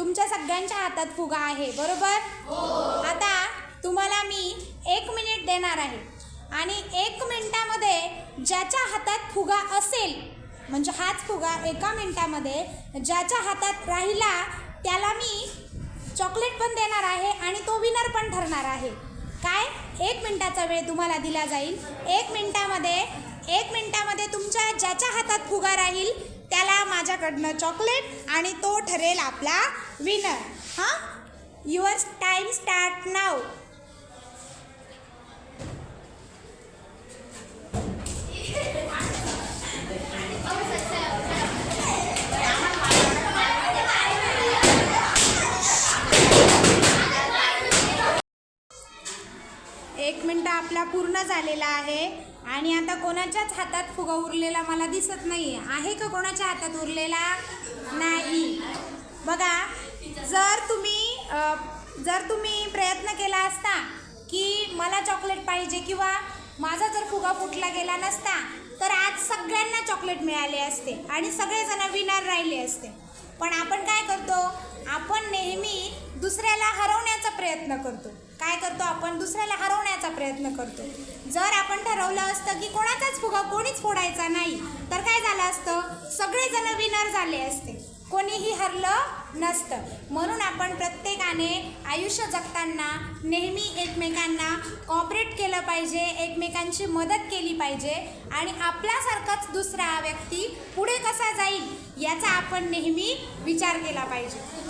तुमच्या सगळ्यांच्या हातात फुगा आहे, बरोबर? आता तुम्हाला मी 1 मिनिट देणार आहे आणि 1 मिनिटामध्ये ज्याच्या हातात फुगा असेल, म्हणजे हाच फुगा 1 मिनिटामध्ये ज्याच्या हातात राहिला त्याला मी चॉकलेट पण देणार आहे आणि तो विनर पण ठरणार आहे. काय? 1 मिनिटाचा वेळ तुम्हाला दिला जाईल. 1 मिनिटामध्ये तुमच्या ज्याच्या हातात फुगा राहील त्याला माझ्याकडनं चॉकलेट आणि तो ठरेल आपला विनर. हां, युअर टाइम स्टार्ट नाव. एक मिनिट आपला पूर्ण झालेला आहे आणि आता कोणाच्याच हातात फुगा उरलेला मला दिसत नाही आहे. का कोणाच्या हातात उरलेला नाही? बघा, जर तुम्ही प्रयत्न केला असता की मला चॉकलेट पाहिजे किंवा माझा जर फुगा फुटला गेला नसता तर आज सगळ्यांना चॉकलेट मिळाले असते आणि सगळेजण विनर राहिले असते. पण आपण काय करतो? आपण नेहमी दुसऱ्याला हरवण्याचा प्रयत्न करतो. काय करतो? आपण दुसऱ्याला हरवण्याचा प्रयत्न करतो. जर आपण ठरवलं असतं की कोणाचाच फुगा कोणीच फोडायचा नाही तर काय झालं असतं? सगळेजण विनर झाले असते, कोणीही हरलं नसतं. म्हणून आपण प्रत्येकाने आयुष्य जगताना नेहमी एकमेकांना कॉपरेट केलं पाहिजे, एकमेकांची मदत केली पाहिजे आणि आपल्यासारखाच दुसरा व्यक्ती पुढे कसा जाईल याचा आपण नेहमी विचार केला पाहिजे.